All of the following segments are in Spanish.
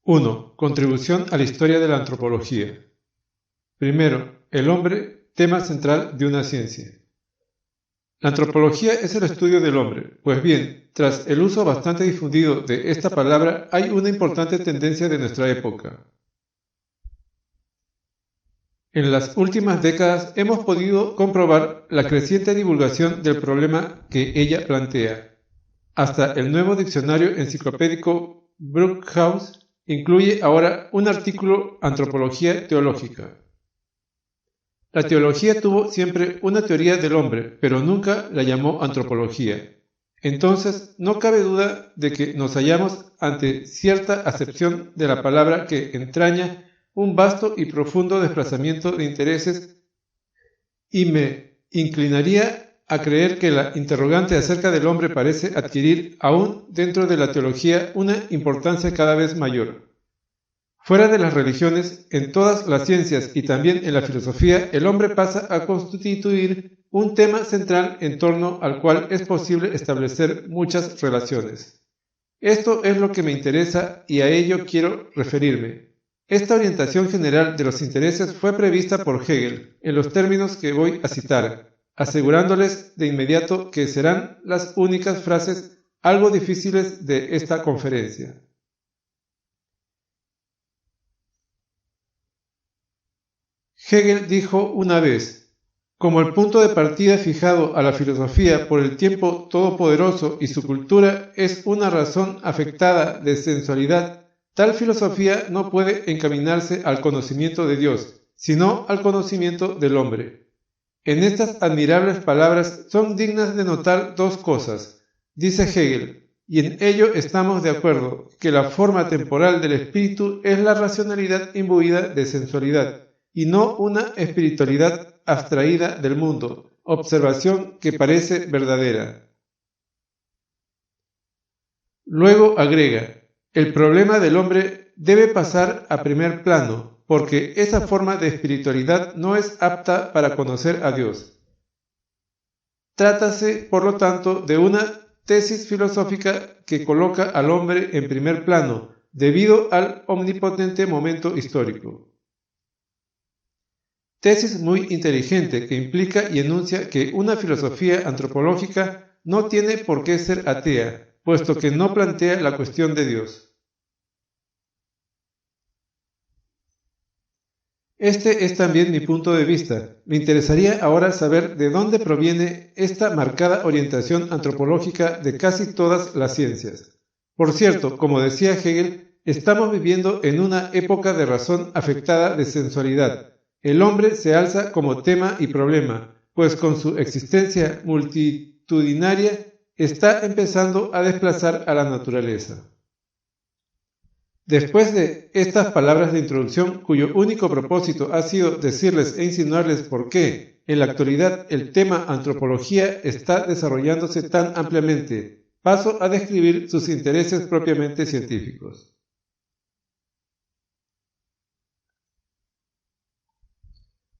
1. Contribución a la historia de la antropología. Primero, el hombre, tema central de una ciencia. La antropología es el estudio del hombre. Pues bien, tras el uso bastante difundido de esta palabra, hay una importante tendencia de nuestra época. En las últimas décadas hemos podido comprobar la creciente divulgación del problema que ella plantea. Hasta el nuevo diccionario enciclopédico Brookhouse incluye ahora un artículo Antropología teológica. La teología tuvo siempre una teoría del hombre, pero nunca la llamó antropología. Entonces, no cabe duda de que nos hallamos ante cierta acepción de la palabra que entraña un vasto y profundo desplazamiento de intereses, y me inclinaría a creer que la interrogante acerca del hombre parece adquirir, aún dentro de la teología, una importancia cada vez mayor. Fuera de las religiones, en todas las ciencias y también en la filosofía, el hombre pasa a constituir un tema central en torno al cual es posible establecer muchas relaciones. Esto es lo que me interesa y a ello quiero referirme. Esta orientación general de los intereses fue prevista por Hegel en los términos que voy a citar, asegurándoles de inmediato que serán las únicas frases algo difíciles de esta conferencia. Hegel dijo una vez: como el punto de partida fijado a la filosofía por el tiempo todopoderoso y su cultura es una razón afectada de sensualidad, tal filosofía no puede encaminarse al conocimiento de Dios, sino al conocimiento del hombre. En estas admirables palabras son dignas de notar dos cosas, dice Hegel, y en ello estamos de acuerdo, que la forma temporal del espíritu es la racionalidad imbuida de sensualidad, y no una espiritualidad abstraída del mundo, observación que parece verdadera. Luego agrega: el problema del hombre debe pasar a primer plano, porque esa forma de espiritualidad no es apta para conocer a Dios. Trátase, por lo tanto, de una tesis filosófica que coloca al hombre en primer plano, debido al omnipotente momento histórico. Tesis muy inteligente que implica y enuncia que una filosofía antropológica no tiene por qué ser atea, puesto que no plantea la cuestión de Dios. Este es también mi punto de vista. Me interesaría ahora saber de dónde proviene esta marcada orientación antropológica de casi todas las ciencias. Por cierto, como decía Hegel, estamos viviendo en una época de razón afectada de sensualidad. El hombre se alza como tema y problema, pues con su existencia multitudinaria está empezando a desplazar a la naturaleza. Después de estas palabras de introducción, cuyo único propósito ha sido decirles e insinuarles por qué, en la actualidad, el tema antropología está desarrollándose tan ampliamente, paso a describir sus intereses propiamente científicos.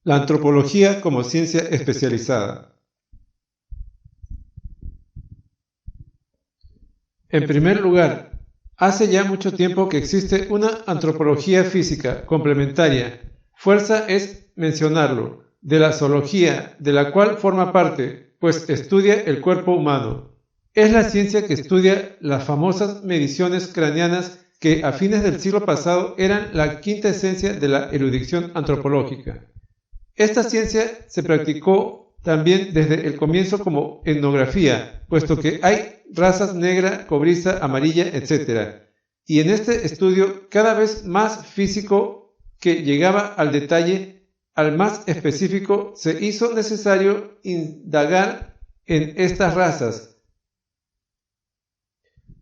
La antropología como ciencia especializada. En primer lugar, hace ya mucho tiempo que existe una antropología física complementaria, fuerza es mencionarlo, de la zoología, de la cual forma parte, pues estudia el cuerpo humano. Es la ciencia que estudia las famosas mediciones craneanas que a fines del siglo pasado eran la quinta esencia de la erudición antropológica. Esta ciencia se practicó también desde el comienzo como etnografía, puesto que hay razas negra, cobriza, amarilla, etc. Y en este estudio cada vez más físico que llegaba al detalle, al más específico, se hizo necesario indagar en estas razas,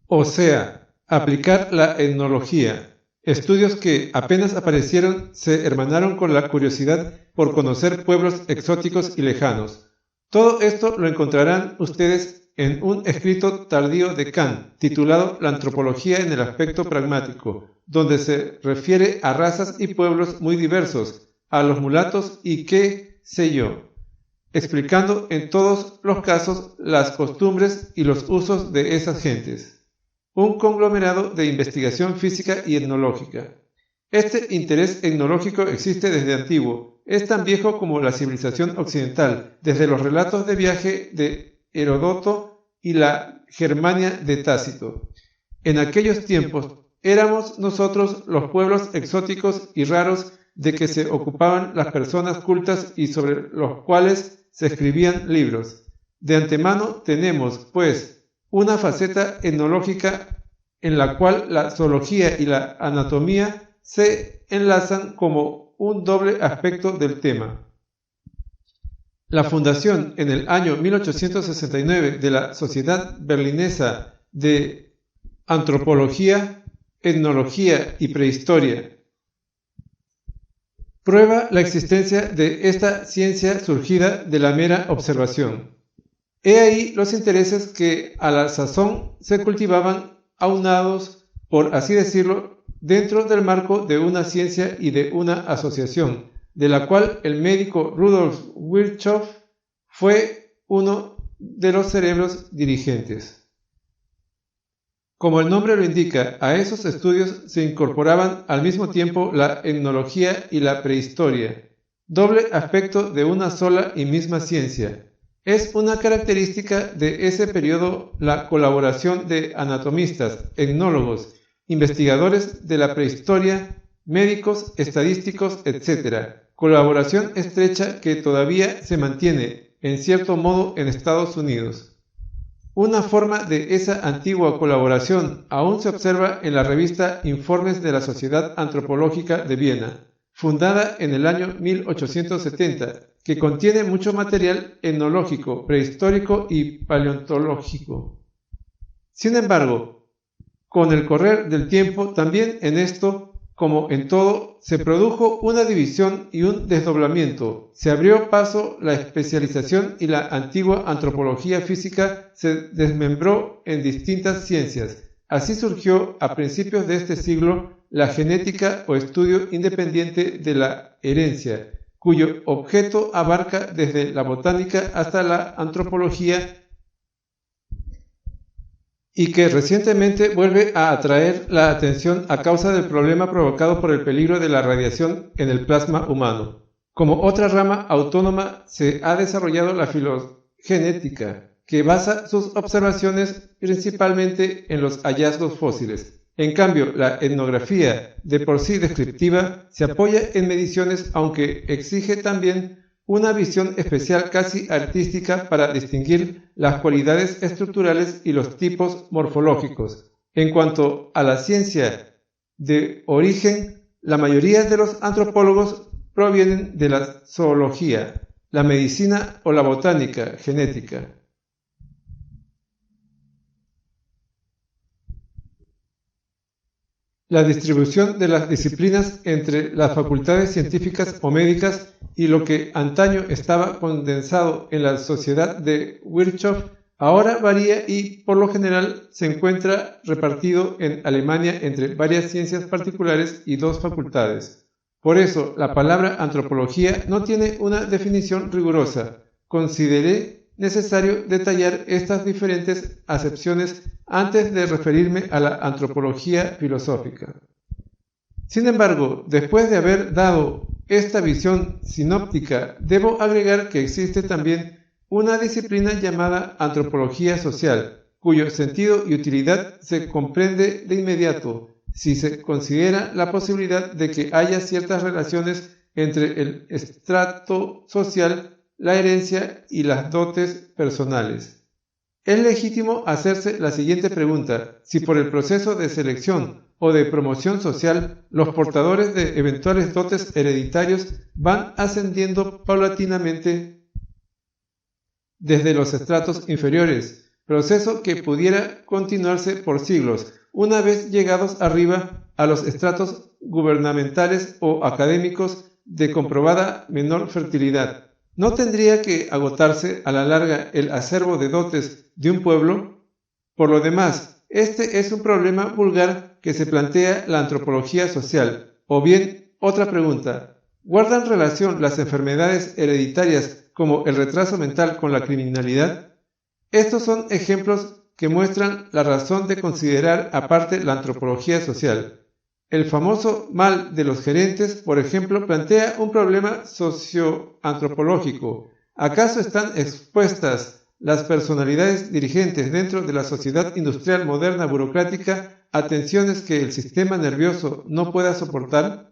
o sea, aplicar la etnología. Estudios que apenas aparecieron se hermanaron con la curiosidad por conocer pueblos exóticos y lejanos. Todo esto lo encontrarán ustedes en un escrito tardío de Kant, titulado La antropología en el aspecto pragmático, donde se refiere a razas y pueblos muy diversos, a los mulatos y qué sé yo, explicando en todos los casos las costumbres y los usos de esas gentes. un conglomerado de investigación física y etnológica. Este interés etnológico existe desde antiguo, es tan viejo como la civilización occidental, desde los relatos de viaje de Heródoto y la Germania de Tácito. En aquellos tiempos éramos nosotros los pueblos exóticos y raros de que se ocupaban las personas cultas y sobre los cuales se escribían libros. De antemano tenemos, pues, una faceta etnológica en la cual la zoología y la anatomía se enlazan como un doble aspecto del tema. La fundación en el año 1869 de la Sociedad Berlinesa de Antropología, Etnología y Prehistoria prueba la existencia de esta ciencia surgida de la mera observación. He ahí los intereses que a la sazón se cultivaban aunados, por así decirlo, dentro del marco de una ciencia y de una asociación, de la cual el médico Rudolf Virchow fue uno de los cerebros dirigentes. Como el nombre lo indica, a esos estudios se incorporaban al mismo tiempo la etnología y la prehistoria, doble aspecto de una sola y misma ciencia. Es una característica de ese periodo la colaboración de anatomistas, etnólogos, investigadores de la prehistoria, médicos, estadísticos, etc. Colaboración estrecha que todavía se mantiene, en cierto modo, en Estados Unidos. Una forma de esa antigua colaboración aún se observa en la revista Informes de la Sociedad Antropológica de Viena, fundada en el año 1870, que contiene mucho material etnológico, prehistórico y paleontológico. Sin embargo, con el correr del tiempo, también en esto, como en todo, se produjo una división y un desdoblamiento, se abrió paso la especialización y la antigua antropología física se desmembró en distintas ciencias. Así surgió a principios de este siglo la genética o estudio independiente de la herencia, cuyo objeto abarca desde la botánica hasta la antropología y que recientemente vuelve a atraer la atención a causa del problema provocado por el peligro de la radiación en el plasma humano. Como otra rama autónoma se ha desarrollado la filogenética, que basa sus observaciones principalmente en los hallazgos fósiles. En cambio, la etnografía, de por sí descriptiva, se apoya en mediciones, aunque exige también una visión especial casi artística para distinguir las cualidades estructurales y los tipos morfológicos. En cuanto a la ciencia de origen, la mayoría de los antropólogos provienen de la zoología, la medicina o la botánica genética. La distribución de las disciplinas entre las facultades científicas o médicas y lo que antaño estaba condensado en la sociedad de Virchow ahora varía y por lo general se encuentra repartido en Alemania entre varias ciencias particulares y dos facultades. Por eso la palabra antropología no tiene una definición rigurosa. Consideré necesario detallar estas diferentes acepciones antes de referirme a la antropología filosófica. Sin embargo, después de haber dado esta visión sinóptica, debo agregar que existe también una disciplina llamada antropología social, cuyo sentido y utilidad se comprende de inmediato si se considera la posibilidad de que haya ciertas relaciones entre el estrato social, la herencia y las dotes personales. Es legítimo hacerse la siguiente pregunta: si por el proceso de selección o de promoción social los portadores de eventuales dotes hereditarios van ascendiendo paulatinamente desde los estratos inferiores, proceso que pudiera continuarse por siglos, una vez llegados arriba a los estratos gubernamentales o académicos de comprobada menor fertilidad. ¿No tendría que agotarse a la larga el acervo de dotes de un pueblo? Por lo demás, este es un problema vulgar que se plantea la antropología social. O bien, otra pregunta: ¿guardan relación las enfermedades hereditarias como el retraso mental con la criminalidad? Estos son ejemplos que muestran la razón de considerar aparte la antropología social. El famoso mal de los gerentes, por ejemplo, plantea un problema socioantropológico. ¿Acaso están expuestas las personalidades dirigentes dentro de la sociedad industrial moderna burocrática a tensiones que el sistema nervioso no pueda soportar?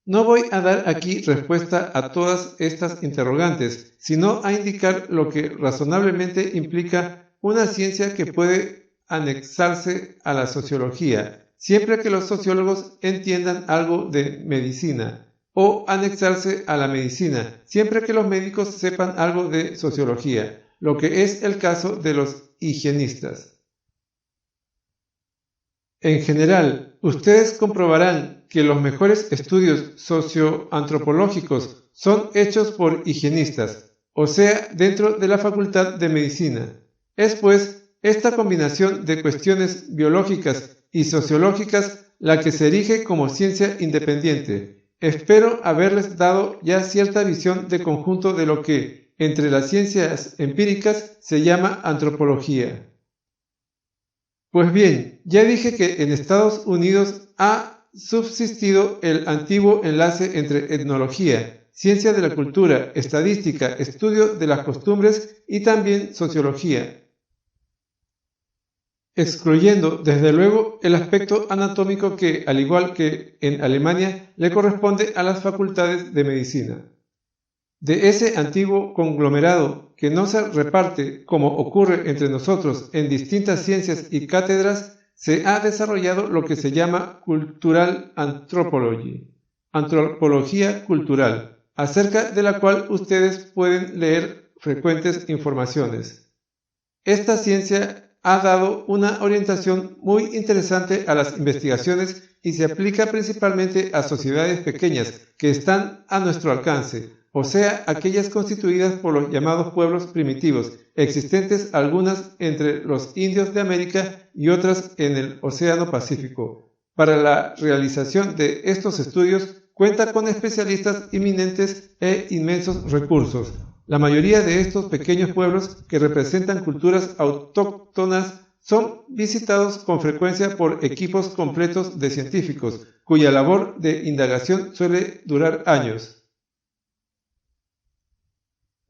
No voy a dar aquí respuesta a todas estas interrogantes, sino a indicar lo que razonablemente implica una ciencia que puede anexarse a la sociología, siempre que los sociólogos entiendan algo de medicina, o anexarse a la medicina, siempre que los médicos sepan algo de sociología, lo que es el caso de los higienistas. En general, ustedes comprobarán que los mejores estudios socioantropológicos son hechos por higienistas, o sea, dentro de la Facultad de Medicina. Es pues esta combinación de cuestiones biológicas y sociológicas la que se erige como ciencia independiente. Espero haberles dado ya cierta visión de conjunto de lo que, entre las ciencias empíricas, se llama antropología. Pues bien, ya dije que en Estados Unidos ha subsistido el antiguo enlace entre etnología, ciencia de la cultura, estadística, estudio de las costumbres y también sociología, excluyendo desde luego el aspecto anatómico que, al igual que en Alemania, le corresponde a las facultades de medicina. De ese antiguo conglomerado que no se reparte, como ocurre entre nosotros, en distintas ciencias y cátedras, se ha desarrollado lo que se llama Cultural Anthropology, antropología cultural, acerca de la cual ustedes pueden leer frecuentes informaciones. Esta ciencia ha dado una orientación muy interesante a las investigaciones y se aplica principalmente a sociedades pequeñas que están a nuestro alcance, o sea, aquellas constituidas por los llamados pueblos primitivos, existentes algunas entre los indios de América y otras en el Océano Pacífico. Para la realización de estos estudios cuenta con especialistas eminentes e inmensos recursos. La mayoría de estos pequeños pueblos que representan culturas autóctonas son visitados con frecuencia por equipos completos de científicos, cuya labor de indagación suele durar años.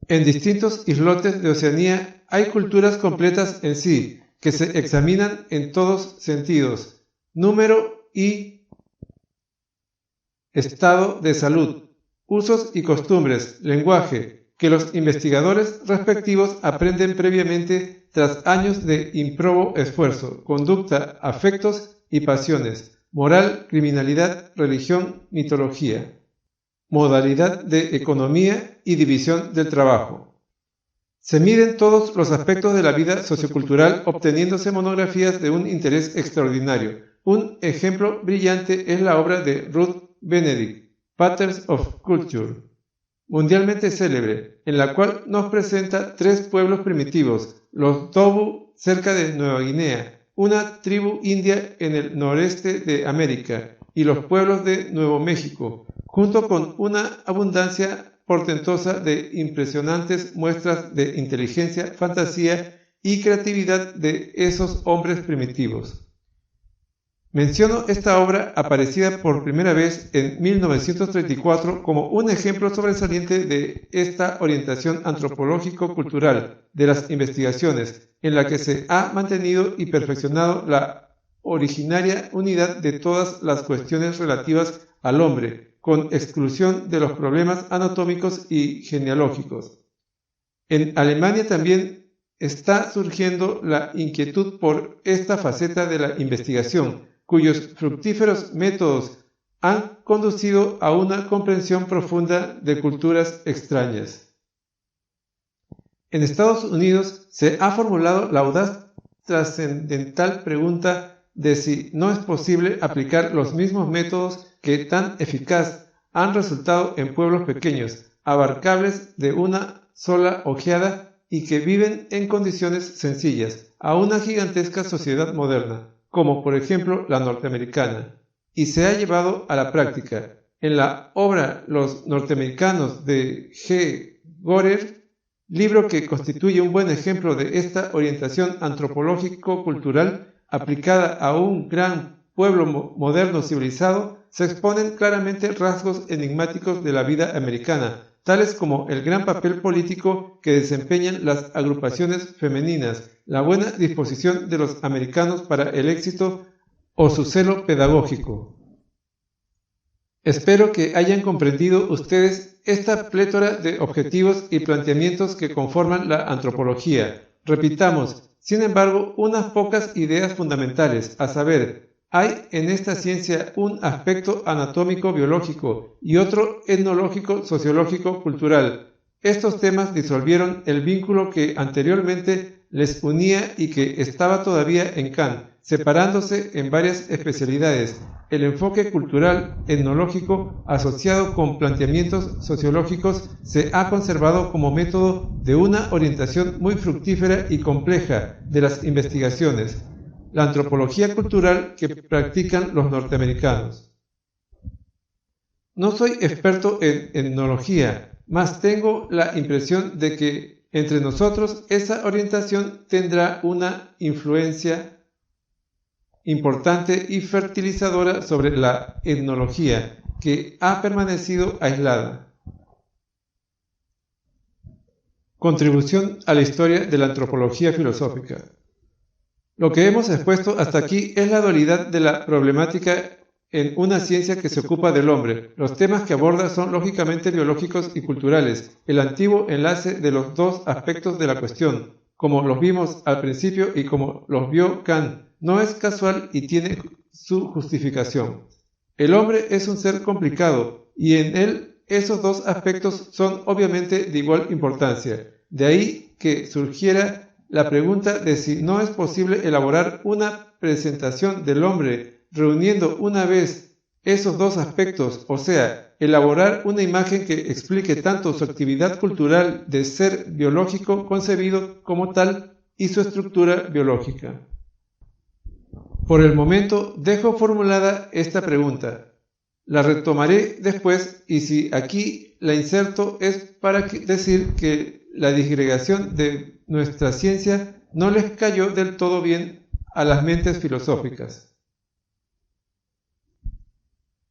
En distintos islotes de Oceanía hay culturas completas en sí, que se examinan en todos sentidos: número y estado de salud, usos y costumbres, lenguaje, que los investigadores respectivos aprenden previamente tras años de ímprobo esfuerzo, conducta, afectos y pasiones, moral, criminalidad, religión, mitología, modalidad de economía y división del trabajo. Se miden todos los aspectos de la vida sociocultural obteniéndose monografías de un interés extraordinario. Un ejemplo brillante es la obra de Ruth Benedict, Patterns of Culture, mundialmente célebre, en la cual nos presenta 3 pueblos primitivos: los Tobu cerca de Nueva Guinea, una tribu india en el noreste de América, y los pueblos de Nuevo México, junto con una abundancia portentosa de impresionantes muestras de inteligencia, fantasía y creatividad de esos hombres primitivos. Menciono esta obra, aparecida por primera vez en 1934, como un ejemplo sobresaliente de esta orientación antropológico-cultural de las investigaciones, en la que se ha mantenido y perfeccionado la originaria unidad de todas las cuestiones relativas al hombre, con exclusión de los problemas anatómicos y genealógicos. En Alemania también está surgiendo la inquietud por esta faceta de la investigación, cuyos fructíferos métodos han conducido a una comprensión profunda de culturas extrañas. En Estados Unidos se ha formulado la audaz trascendental pregunta de si no es posible aplicar los mismos métodos que tan eficaz han resultado en pueblos pequeños, abarcables de una sola ojeada y que viven en condiciones sencillas, a una gigantesca sociedad moderna, como por ejemplo la norteamericana, y se ha llevado a la práctica. En la obra Los norteamericanos de G. Gorer libro que constituye un buen ejemplo de esta orientación antropológico-cultural aplicada a un gran pueblo moderno civilizado, se exponen claramente rasgos enigmáticos de la vida americana, tales como el gran papel político que desempeñan las agrupaciones femeninas, la buena disposición de los americanos para el éxito o su celo pedagógico. Espero que hayan comprendido ustedes esta plétora de objetivos y planteamientos que conforman la antropología. Repitamos, sin embargo, unas pocas ideas fundamentales, a saber, hay en esta ciencia un aspecto anatómico-biológico y otro etnológico-sociológico-cultural. Estos temas disolvieron el vínculo que anteriormente les unía y que estaba todavía en Kant, separándose en varias especialidades. El enfoque cultural etnológico asociado con planteamientos sociológicos se ha conservado como método de una orientación muy fructífera y compleja de las investigaciones, la antropología cultural que practican los norteamericanos. No soy experto en etnología, mas tengo la impresión de que entre nosotros esa orientación tendrá una influencia importante y fertilizadora sobre la etnología, que ha permanecido aislada. Contribución a la historia de la antropología filosófica. Lo que hemos expuesto hasta aquí es la dualidad de la problemática en una ciencia que se ocupa del hombre. Los temas que aborda son lógicamente biológicos y culturales, el antiguo enlace de los dos aspectos de la cuestión, como los vimos al principio y como los vio Kant. No es casual y tiene su justificación. El hombre es un ser complicado y en él esos dos aspectos son obviamente de igual importancia. De ahí que surgiera la pregunta de si no es posible elaborar una presentación del hombre reuniendo una vez esos dos aspectos, o sea, elaborar una imagen que explique tanto su actividad cultural de ser biológico concebido como tal y su estructura biológica. Por el momento dejo formulada esta pregunta. La retomaré después y si aquí la inserto es para decir que la disgregación de nuestra ciencia no les cayó del todo bien a las mentes filosóficas.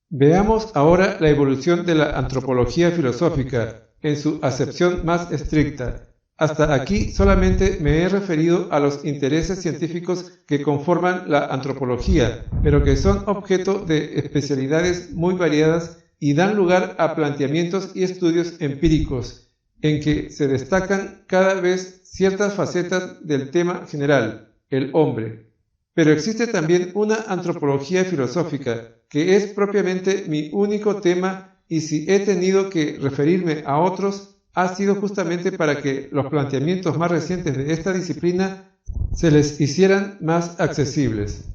Veamos ahora la evolución de la antropología filosófica en su acepción más estricta. Hasta aquí solamente me he referido a los intereses científicos que conforman la antropología, pero que son objeto de especialidades muy variadas y dan lugar a planteamientos y estudios empíricos, en que se destacan cada vez ciertas facetas del tema general, el hombre. Pero existe también una antropología filosófica, que es propiamente mi único tema, y si he tenido que referirme a otros, ha sido justamente para que los planteamientos más recientes de esta disciplina se les hicieran más accesibles.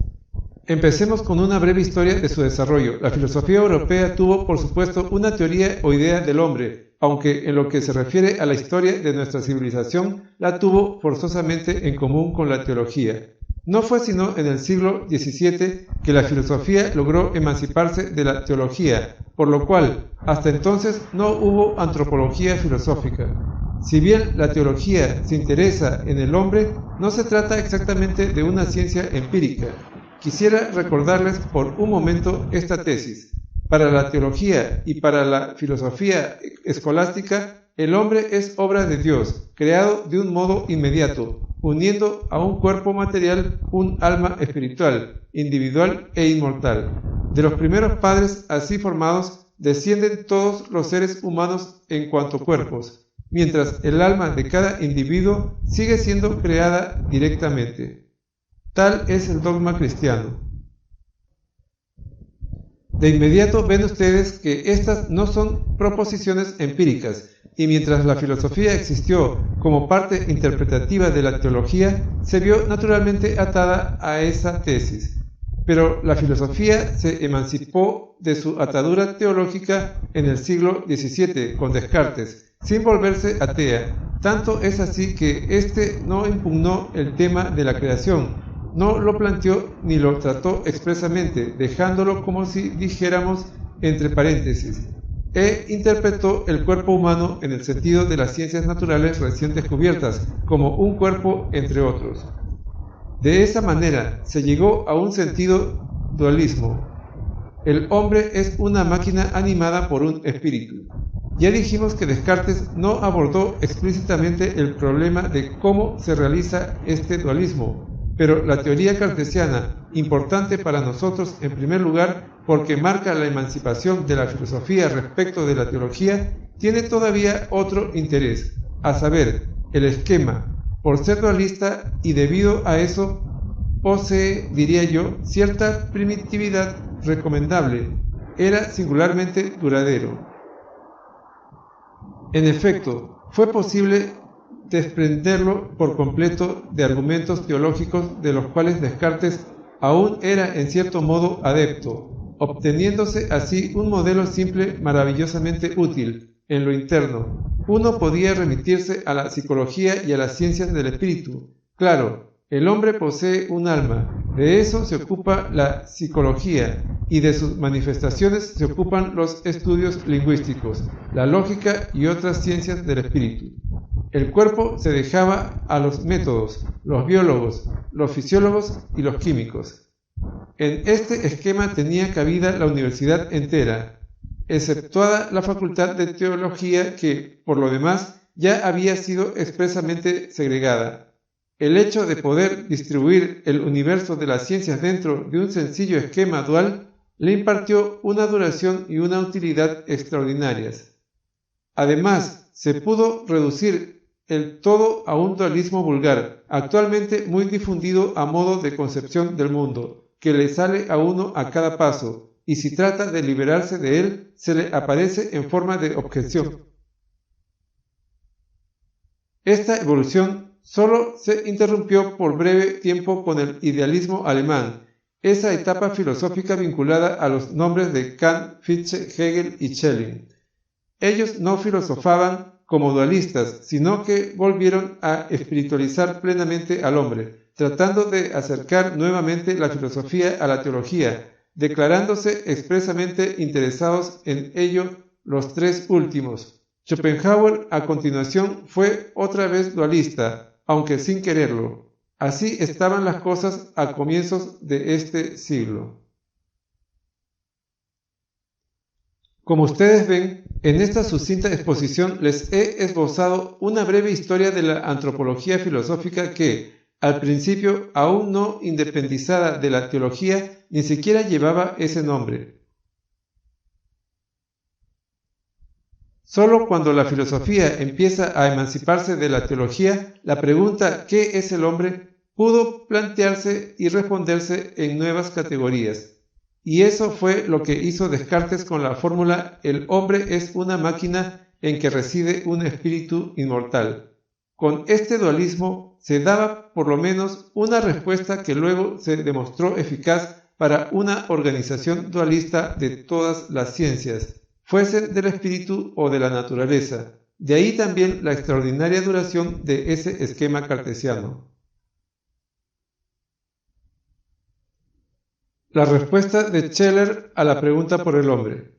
Empecemos con una breve historia de su desarrollo. La filosofía europea tuvo, por supuesto, una teoría o idea del hombre, aunque en lo que se refiere a la historia de nuestra civilización, la tuvo forzosamente en común con la teología. No fue sino en el siglo XVII que la filosofía logró emanciparse de la teología, por lo cual hasta entonces no hubo antropología filosófica. Si bien la teología se interesa en el hombre, no se trata exactamente de una ciencia empírica. Quisiera recordarles por un momento esta tesis. Para la teología y para la filosofía escolástica, el hombre es obra de Dios, creado de un modo inmediato, uniendo a un cuerpo material un alma espiritual, individual e inmortal. De los primeros padres así formados descienden todos los seres humanos en cuanto cuerpos, mientras el alma de cada individuo sigue siendo creada directamente. Tal es el dogma cristiano. De inmediato ven ustedes que estas no son proposiciones empíricas, y mientras la filosofía existió como parte interpretativa de la teología, se vio naturalmente atada a esa tesis. Pero la filosofía se emancipó de su atadura teológica en el siglo XVII con Descartes, sin volverse atea. Tanto es así que éste no impugnó el tema de la creación, no lo planteó ni lo trató expresamente, dejándolo como si dijéramos entre paréntesis. e interpretó el cuerpo humano en el sentido de las ciencias naturales recién descubiertas, como un cuerpo entre otros. De esa manera se llegó a un sentido dualismo. El hombre es una máquina animada por un espíritu. Ya dijimos que Descartes no abordó explícitamente el problema de cómo se realiza este dualismo, pero la teoría cartesiana, importante para nosotros en primer lugar porque marca la emancipación de la filosofía respecto de la teología, tiene todavía otro interés, a saber, el esquema. Por ser dualista y debido a eso, posee, diría yo, cierta primitividad recomendable, era singularmente duradero. En efecto, fue posible desprenderlo por completo de argumentos teológicos de los cuales Descartes aún era en cierto modo adepto, obteniéndose así un modelo simple maravillosamente útil. En lo interno, uno podía remitirse a la psicología y a las ciencias del espíritu. Claro, el hombre posee un alma, de eso se ocupa la psicología, y de sus manifestaciones se ocupan los estudios lingüísticos, la lógica y otras ciencias del espíritu. El cuerpo se dejaba a los métodos, los biólogos, los fisiólogos y los químicos. En este esquema tenía cabida la universidad entera, exceptuada la facultad de teología que, por lo demás, ya había sido expresamente segregada. El hecho de poder distribuir el universo de las ciencias dentro de un sencillo esquema dual le impartió una duración y una utilidad extraordinarias. Además, se pudo reducir el todo a un dualismo vulgar, actualmente muy difundido a modo de concepción del mundo, que le sale a uno a cada paso, y si trata de liberarse de él, se le aparece en forma de objeción. Esta evolución solo se interrumpió por breve tiempo con el idealismo alemán, esa etapa filosófica vinculada a los nombres de Kant, Fichte, Hegel y Schelling. Ellos no filosofaban como dualistas, sino que volvieron a espiritualizar plenamente al hombre, tratando de acercar nuevamente la filosofía a la teología, declarándose expresamente interesados en ello los tres últimos. Schopenhauer, a continuación, fue otra vez dualista, aunque sin quererlo. Así estaban las cosas a comienzos de este siglo. Como ustedes ven, en esta sucinta exposición les he esbozado una breve historia de la antropología filosófica que, al principio aún no independizada de la teología, ni siquiera llevaba ese nombre. Solo cuando la filosofía empieza a emanciparse de la teología, la pregunta ¿qué es el hombre? Pudo plantearse y responderse en nuevas categorías. Y eso fue lo que hizo Descartes con la fórmula «el hombre es una máquina en que reside un espíritu inmortal». Con este dualismo se daba por lo menos una respuesta que luego se demostró eficaz para una organización dualista de todas las ciencias, fuesen del espíritu o de la naturaleza. De ahí también la extraordinaria duración de ese esquema cartesiano. La respuesta de Scheler a la pregunta por el hombre.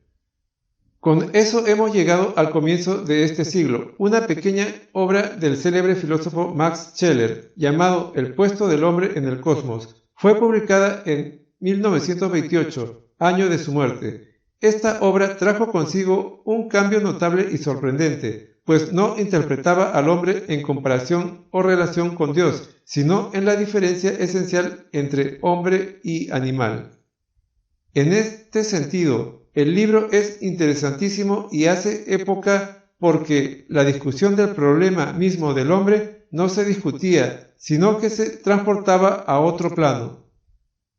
Con eso hemos llegado al comienzo de este siglo, una pequeña obra del célebre filósofo Max Scheler, llamado El puesto del hombre en el cosmos. Fue publicada en 1928, año de su muerte. Esta obra trajo consigo un cambio notable y sorprendente, pues no interpretaba al hombre en comparación o relación con Dios, sino en la diferencia esencial entre hombre y animal. En este sentido, el libro es interesantísimo y hace época porque la discusión del problema mismo del hombre no se discutía, sino que se transportaba a otro plano.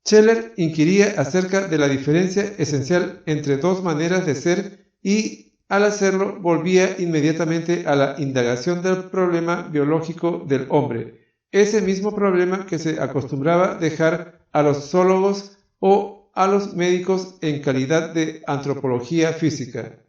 Scheler inquiría acerca de la diferencia esencial entre dos maneras de ser y, al hacerlo, volvía inmediatamente a la indagación del problema biológico del hombre, ese mismo problema que se acostumbraba dejar a los zoólogos o a los médicos en calidad de antropología física.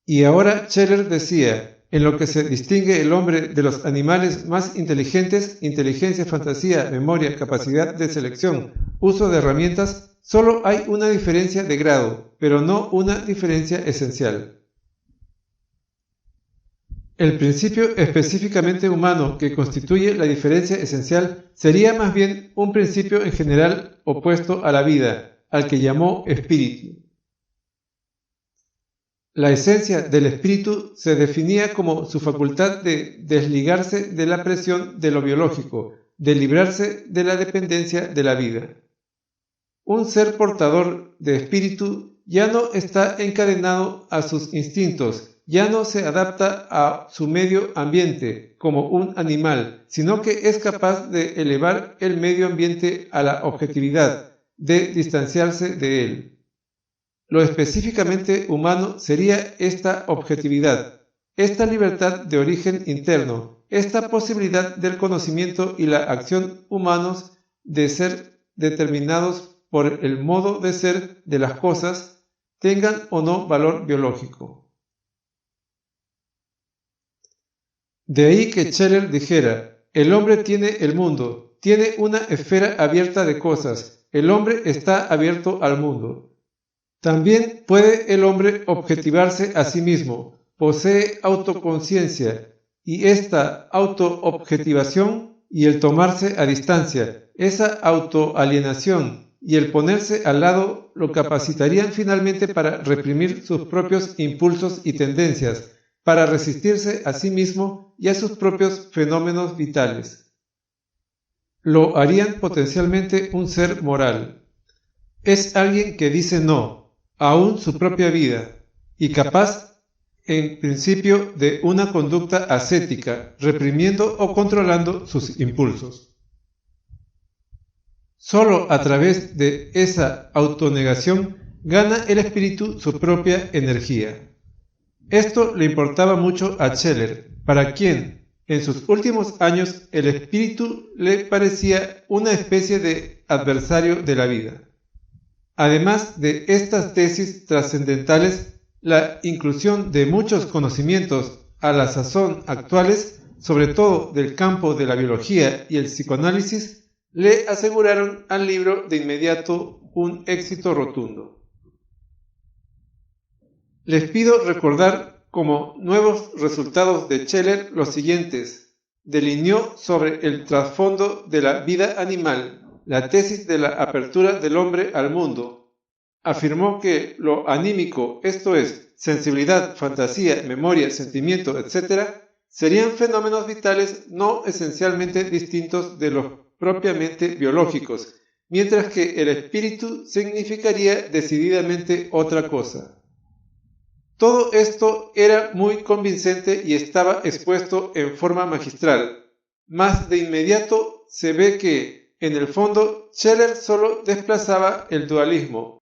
Y ahora Scheler decía, en lo que se distingue el hombre de los animales más inteligentes, inteligencia, fantasía, memoria, capacidad de selección, uso de herramientas, solo hay una diferencia de grado, pero no una diferencia esencial. El principio específicamente humano que constituye la diferencia esencial sería más bien un principio en general opuesto a la vida, al que llamó espíritu. La esencia del espíritu se definía como su facultad de desligarse de la presión de lo biológico, de librarse de la dependencia de la vida. Un ser portador de espíritu ya no está encadenado a sus instintos, ya no se adapta a su medio ambiente como un animal, sino que es capaz de elevar el medio ambiente a la objetividad, de distanciarse de él. Lo específicamente humano sería esta objetividad, esta libertad de origen interno, esta posibilidad del conocimiento y la acción humanos de ser determinados por el modo de ser de las cosas, tengan o no valor biológico. De ahí que Scheller dijera, el hombre tiene el mundo, tiene una esfera abierta de cosas, el hombre está abierto al mundo. También puede el hombre objetivarse a sí mismo, posee autoconciencia, y esta autoobjetivación y el tomarse a distancia, esa autoalienación y el ponerse al lado lo capacitarían finalmente para reprimir sus propios impulsos y tendencias, para resistirse a sí mismo y a sus propios fenómenos vitales. Lo harían potencialmente un ser moral. Es alguien que dice no, aún su propia vida, y capaz, en principio, de una conducta ascética, reprimiendo o controlando sus impulsos. Solo a través de esa autonegación gana el espíritu su propia energía. Esto le importaba mucho a Scheller, para quien, en sus últimos años, el espíritu le parecía una especie de adversario de la vida. Además de estas tesis trascendentales, la inclusión de muchos conocimientos a la sazón actuales, sobre todo del campo de la biología y el psicoanálisis, le aseguraron al libro de inmediato un éxito rotundo. Les pido recordar como nuevos resultados de Scheller los siguientes. Delineó sobre el trasfondo de la vida animal la tesis de la apertura del hombre al mundo. Afirmó que lo anímico, esto es, sensibilidad, fantasía, memoria, sentimiento, etc., serían fenómenos vitales no esencialmente distintos de los propiamente biológicos, mientras que el espíritu significaría decididamente otra cosa. Todo esto era muy convincente y estaba expuesto en forma magistral, mas de inmediato se ve que, en el fondo, Scheller solo desplazaba el dualismo,